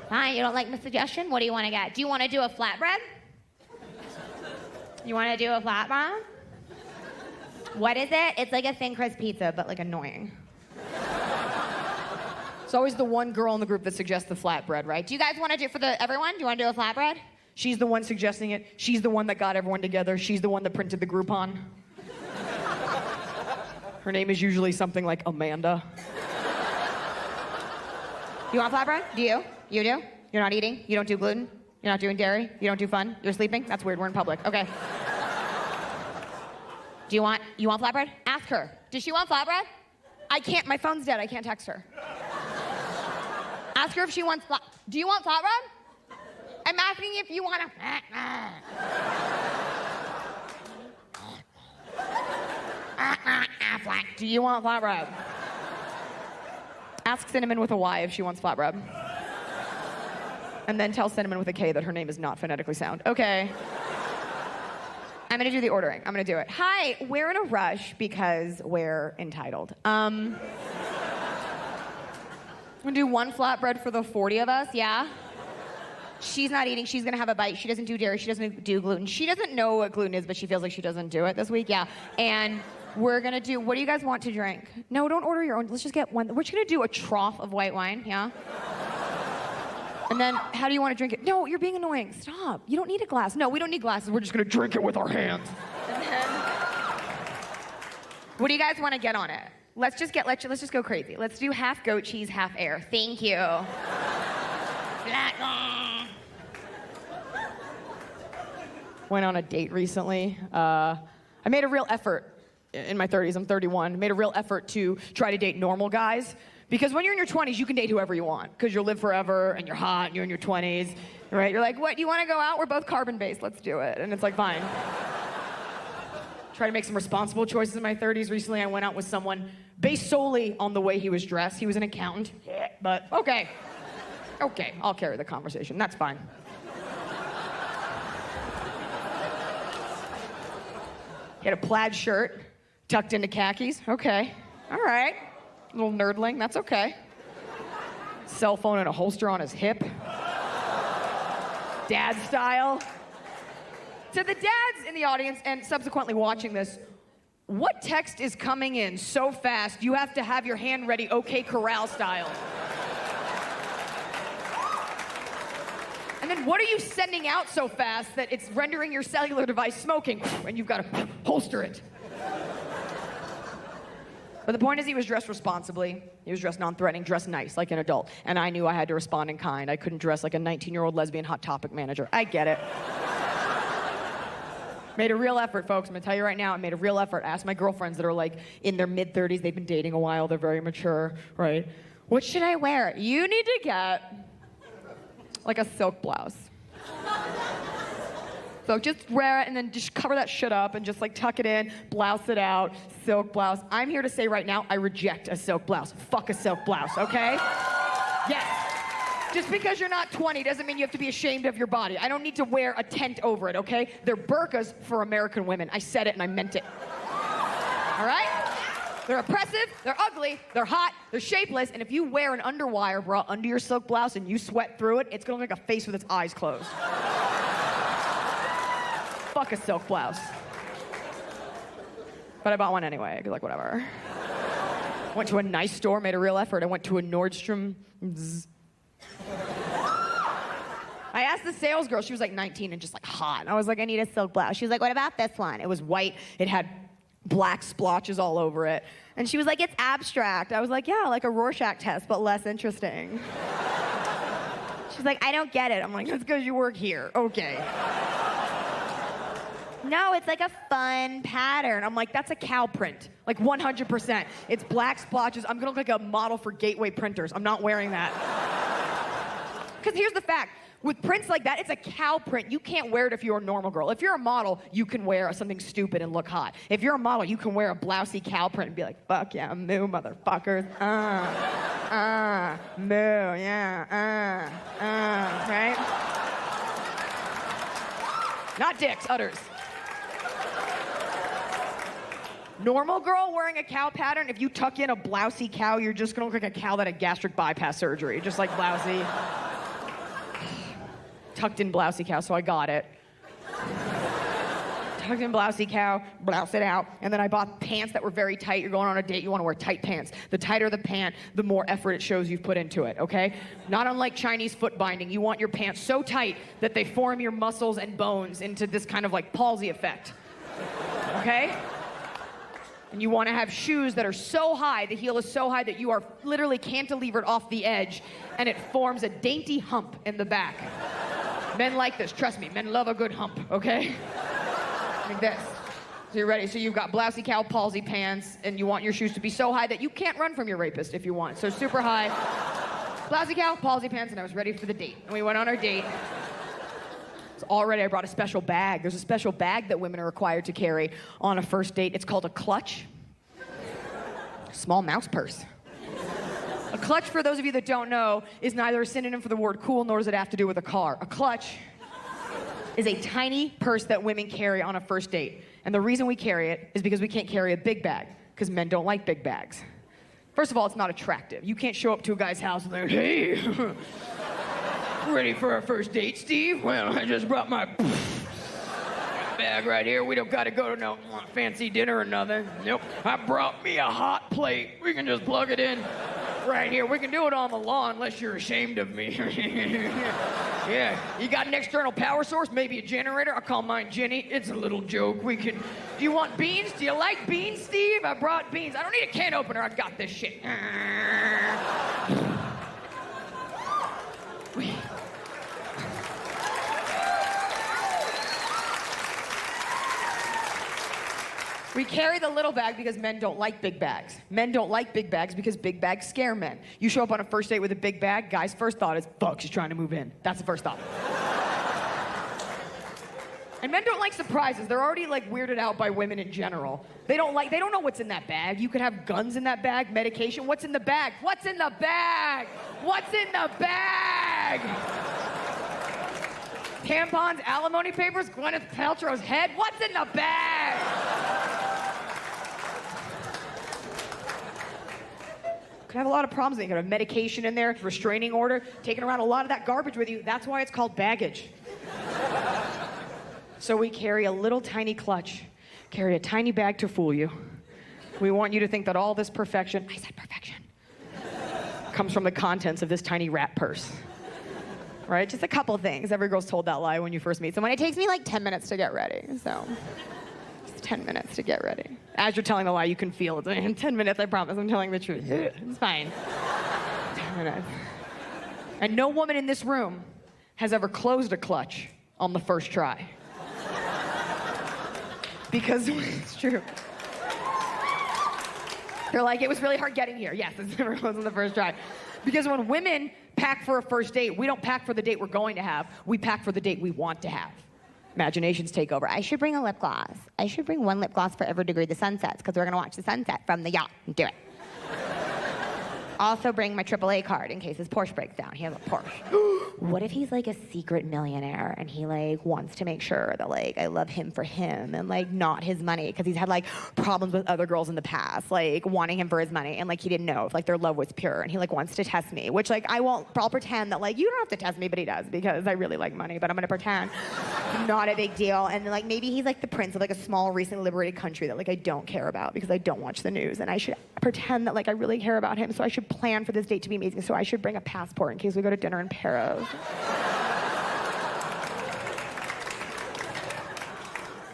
Fine, you don't like my suggestion? What do you want to get? Do you want to do a flatbread? You want to do a flatbread? What is it? It's like a thin crust pizza, but like annoying. It's always the one girl in the group that suggests the flatbread, right? Do you guys want to do for everyone? Do you want to do a flatbread? She's the one suggesting it. She's the one that got everyone together. She's the one that printed the Groupon. Her name is usually something like Amanda. You want flatbread? Do you? You do? You're not eating? You don't do gluten? You're not doing dairy? You don't do fun? You're sleeping? That's weird. We're in public. Okay. Do you want flatbread? Ask her. Does she want flatbread? I can't. My phone's dead. I can't text her. Ask her if she wants Do you want flatbread? I'm asking if you want Do you want flatbread? Ask Cinnamon with a Y if she wants flatbread. And then tell Cinnamon with a K that her name is not phonetically sound. Okay. I'm gonna do the ordering. I'm gonna do it. Hi, we're in a rush because we're entitled. I'm gonna do one flatbread for the 40 of us, yeah? She's not eating, she's gonna have a bite. She doesn't do dairy, she doesn't do gluten. She doesn't know what gluten is, but she feels like she doesn't do it this week, yeah. And we're gonna do, what do you guys want to drink? No, don't order your own, let's just get one. We're just gonna do a trough of white wine, yeah? And then, how do you want to drink it? No, you're being annoying. Stop. You don't need a glass. No, we don't need glasses. We're just going to drink it with our hands. And then, what do you guys want to get on it? Let's just go crazy. Let's do half goat cheese, half air. Thank you. Went on a date recently. I made a real effort in my 30s. I'm 31. Made a real effort to try to date normal guys. Because when you're in your 20s, you can date whoever you want. Because you'll live forever, and you're hot, and you're in your 20s, right? You're like, what, you want to go out? We're both carbon-based, let's do it. And it's like, fine. Try to make some responsible choices in my 30s. Recently, I went out with someone based solely on the way he was dressed. He was an accountant, but okay. Okay, I'll carry the conversation, that's fine. He had a plaid shirt, tucked into khakis, okay, all right. Little nerdling, that's okay. Cell phone and a holster on his hip. Dad style. To the dads in the audience and subsequently watching this, what text is coming in so fast you have to have your hand ready OK Corral style? And then what are you sending out so fast that it's rendering your cellular device smoking and you've got to holster it? But the point is, he was dressed responsibly. He was dressed non-threatening, dressed nice, like an adult. And I knew I had to respond in kind. I couldn't dress like a 19-year-old lesbian Hot Topic manager. I get it. Made a real effort, folks. I'm gonna tell you right now, I made a real effort. I asked my girlfriends that are like in their mid-30s, they've been dating a while, they're very mature, right? What should I wear? You need to get like a silk blouse. So just wear it and then just cover that shit up and just like tuck it in, blouse it out, silk blouse. I'm here to say right now, I reject a silk blouse. Fuck a silk blouse, okay? Yes. Just because you're not 20 doesn't mean you have to be ashamed of your body. I don't need to wear a tent over it, okay? They're burqas for American women. I said it and I meant it. All right? They're oppressive, they're ugly, they're hot, they're shapeless, and if you wear an underwire bra under your silk blouse and you sweat through it, it's gonna look like a face with its eyes closed. Fuck a silk blouse. But I bought one anyway, like whatever. Went to a nice store, made a real effort. I went to a Nordstrom. I asked the sales girl, she was like 19 and just like hot. And I was like, I need a silk blouse. She was like, what about this one? It was white, it had black splotches all over it. And she was like, it's abstract. I was like, yeah, like a Rorschach test, but less interesting. She's like, I don't get it. I'm like, that's because you work here. Okay. No, it's like a fun pattern. I'm like, that's a cow print. Like 100%. It's black splotches. I'm gonna look like a model for Gateway Printers. I'm not wearing that. Because here's the fact. With prints like that, it's a cow print. You can't wear it if you're a normal girl. If you're a model, you can wear something stupid and look hot. If you're a model, you can wear a blousy cow print and be like, fuck yeah, moo, motherfuckers. Moo, yeah, right? Not dicks, udders. Normal girl wearing a cow pattern, if you tuck in a blousy cow, you're just gonna look like a cow that had gastric bypass surgery. Just like blousy. tucked in blousy cow, so I got it. Tucked in blousy cow, blouse it out, and then I bought pants that were very tight. You're going on a date, you want to wear tight pants. The tighter the pant, the more effort it shows you've put into it, okay? Not unlike Chinese foot binding, you want your pants so tight that they form your muscles and bones into this kind of like palsy effect, okay? And you want to have shoes that are so high, the heel is so high that you are literally cantilevered off the edge, and it forms a dainty hump in the back. Men like this, trust me, men love a good hump, okay? Like this. So you're ready. So you've got blousy cow palsy pants, and you want your shoes to be so high that you can't run from your rapist if you want. So super high. Blousy cow, palsy pants, and I was ready for the date. And we went on our date. So already I brought a special bag. There's a special bag that women are required to carry on a first date. It's called a clutch. Small mouse purse. A clutch, for those of you that don't know, is neither a synonym for the word cool, nor does it have to do with a car. A clutch is a tiny purse that women carry on a first date. And the reason we carry it is because we can't carry a big bag, because men don't like big bags. First of all, it's not attractive. You can't show up to a guy's house and they're, hey, ready for our first date, Steve? Well, I just brought my bag right here. We don't got to go to no fancy dinner or nothing. Nope. I brought me a hot plate. We can just plug it in right here. We can do it on the lawn unless you're ashamed of me. Yeah. You got an external power source? Maybe a generator? I'll call mine Jenny. It's a little joke. We can... Do you want beans? Do you like beans, Steve? I brought beans. I don't need a can opener. I got this shit. We carry the little bag because men don't like big bags. Men don't like big bags because big bags scare men. You show up on a first date with a big bag, guy's first thought is, fuck, she's trying to move in. That's the first thought. And men don't like surprises. They're already like weirded out by women in general. They don't know what's in that bag. You could have guns in that bag, medication. What's in the bag? What's in the bag? What's in the bag? Tampons, alimony papers, Gwyneth Paltrow's head. What's in the bag? Could have a lot of problems. You could have medication in there, restraining order, taking around a lot of that garbage with you. That's why it's called baggage. So we carry a little tiny clutch, carry a tiny bag to fool you. We want you to think that all this perfection, I said perfection, comes from the contents of this tiny rat purse. Right? Just a couple things. Every girl's told that lie when you first meet someone. It takes me like 10 minutes to get ready, so... 10 minutes to get ready. As you're telling the lie, you can feel it. In 10 minutes, I promise, I'm telling the truth. It's fine. 10 minutes. And no woman in this room has ever closed a clutch on the first try. Because it's true. You're like, it was really hard getting here. Yes, it's never closed on the first try. Because when women pack for a first date, we don't pack for the date we're going to have. We pack for the date we want to have. Imaginations take over. I should bring a lip gloss. I should bring one lip gloss for every degree the sun sets, because we're going to watch the sunset from the yacht. Do it. Also bring my AAA card in case his Porsche breaks down. He has a Porsche. What if he's like a secret millionaire and he like wants to make sure that like I love him for him and like not his money, because he's had like problems with other girls in the past, like wanting him for his money, and like he didn't know if like their love was pure, and he like wants to test me, which like I'll pretend that like you don't have to test me, but he does, because I really like money, but I'm gonna pretend not a big deal. And like maybe he's like the prince of like a small recently liberated country that like I don't care about because I don't watch the news, and I should pretend that like I really care about him, so I should plan for this date to be amazing. So I should bring a passport in case we go to dinner in Paris.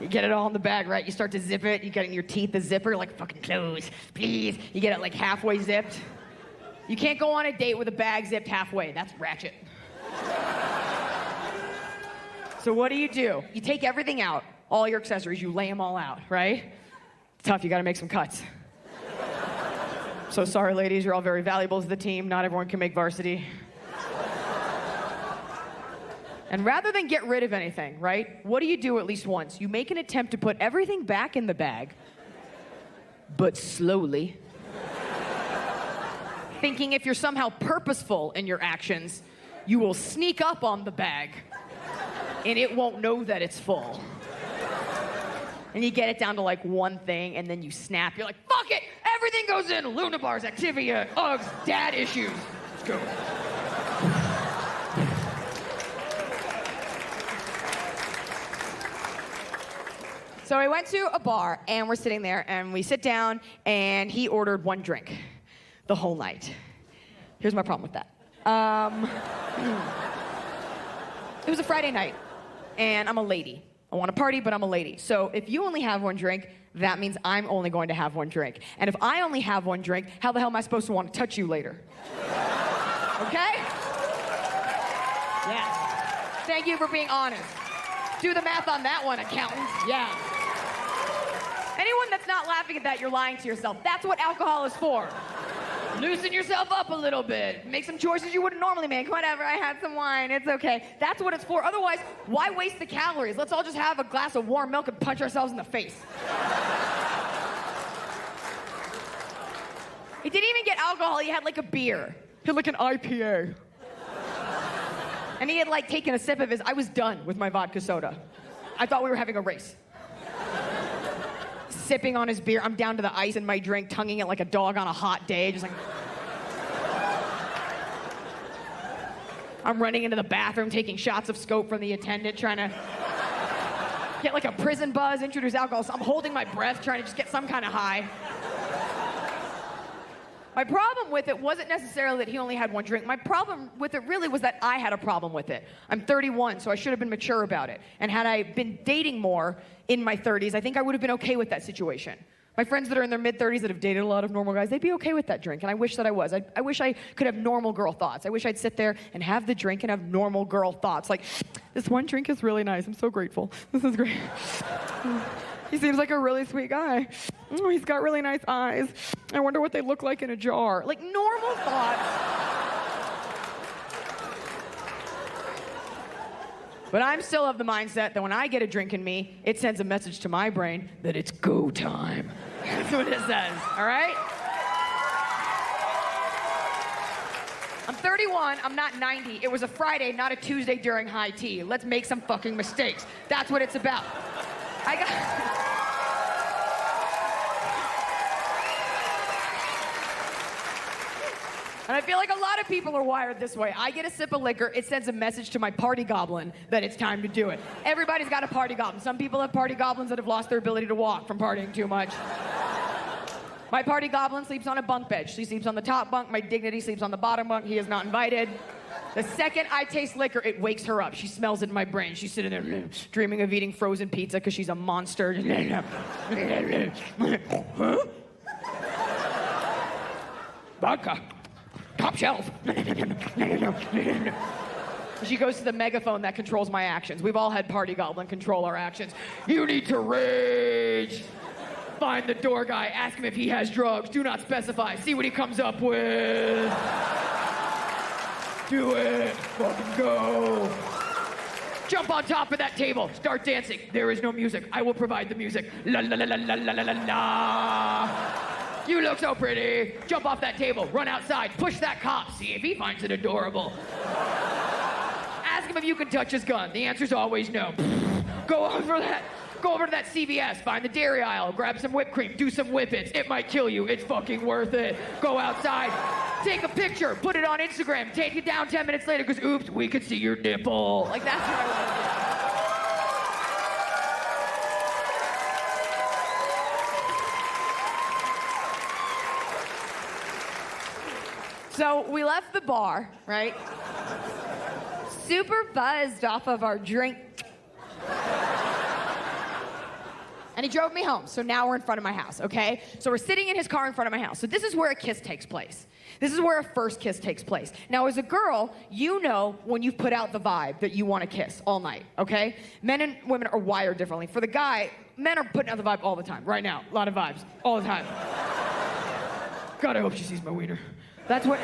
You get it all in the bag, right? You start to zip it. You get it in your teeth, the zipper, like fucking close, please. You get it like halfway zipped. You can't go on a date with a bag zipped halfway. That's ratchet. So what do? You take everything out, all your accessories, you lay them all out, right? It's tough, you gotta make some cuts. So sorry, ladies, you're all very valuable to the team. Not everyone can make varsity. And rather than get rid of anything, right? What do you do at least once? You make an attempt to put everything back in the bag, but slowly. Thinking if you're somehow purposeful in your actions, you will sneak up on the bag, and it won't know that it's full. And you get it down to like one thing, and then you snap. You're like, fuck it! Everything goes in! Luna bars, Activia, Uggs, dad issues. Let's go. So I went to a bar, and we're sitting there, and we sit down, and he ordered one drink the whole night. Here's my problem with that. It was a Friday night, and I'm a lady. I want to party, but I'm a lady. So if you only have one drink, that means I'm only going to have one drink. And if I only have one drink, how the hell am I supposed to want to touch you later? Okay? Yes. Thank you for being honest. Do the math on that one, accountants. Yeah. Anyone that's not laughing at that, you're lying to yourself. That's what alcohol is for. Loosen yourself up a little bit. Make some choices you wouldn't normally make. Whatever, I had some wine, it's okay. That's what it's for. Otherwise, why waste the calories? Let's all just have a glass of warm milk and punch ourselves in the face. He didn't even get alcohol, he had like a beer. He had like an IPA. And he had like taken a sip of his, I was done with my vodka soda. I thought we were having a race. Sipping on his beer, I'm down to the ice in my drink, tonguing it like a dog on a hot day, just like... I'm running into the bathroom, taking shots of scope from the attendant, trying to get like a prison buzz, introduce alcohol. So I'm holding my breath, trying to just get some kind of high. My problem with it wasn't necessarily that he only had one drink. My problem with it really was that I had a problem with it. I'm 31, so I should have been mature about it. And had I been dating more in my 30s, I think I would have been okay with that situation. My friends that are in their mid-30s that have dated a lot of normal guys, they'd be okay with that drink, and I wish that I was. I wish I could have normal girl thoughts. I wish I'd sit there and have the drink and have normal girl thoughts. Like, this one drink is really nice. I'm so grateful. This is great. He seems like a really sweet guy. Oh, he's got really nice eyes. I wonder what they look like in a jar. Like, normal thoughts. But I'm still of the mindset that when I get a drink in me, it sends a message to my brain that it's go time. That's what it says, all right? I'm 31, I'm not 90. It was a Friday, not a Tuesday during high tea. Let's make some fucking mistakes. That's what it's about. And I feel like a lot of people are wired this way. I get a sip of liquor, it sends a message to my party goblin that it's time to do it. Everybody's got a party goblin. Some people have party goblins that have lost their ability to walk from partying too much. My party goblin sleeps on a bunk bed. She sleeps on the top bunk. My dignity sleeps on the bottom bunk. He is not invited. The second I taste liquor, it wakes her up. She smells it in my brain. She's sitting there dreaming of eating frozen pizza because she's a monster. Vodka. Top shelf. She goes to the megaphone that controls my actions. We've all had party goblin control our actions. You need to rage. Find the door guy. Ask him if he has drugs. Do not specify. See what he comes up with. Do it. Fucking go. Jump on top of that table. Start dancing. There is no music. I will provide the music. La la la la la la la la. You look so pretty. Jump off that table. Run outside. Push that cop. See if he finds it adorable. Ask him if you can touch his gun. The answer's always no. Go over to that CVS. Find the dairy aisle. Grab some whipped cream. Do some whippets. It might kill you. It's fucking worth it. Go outside. Take a picture. Put it on Instagram. Take it down 10 minutes later because, oops, we could see your nipple. Like, that's what I want to do. So we left the bar, right? Super buzzed off of our drink. And he drove me home. So now we're in front of my house, okay? So we're sitting in his car in front of my house. So this is where a kiss takes place. This is where a first kiss takes place. Now, as a girl, you know when you've put out the vibe that you want to kiss all night, okay? Men and women are wired differently. For the guy, men are putting out the vibe all the time, right now. A lot of vibes, all the time. God, I hope she sees my wiener. That's what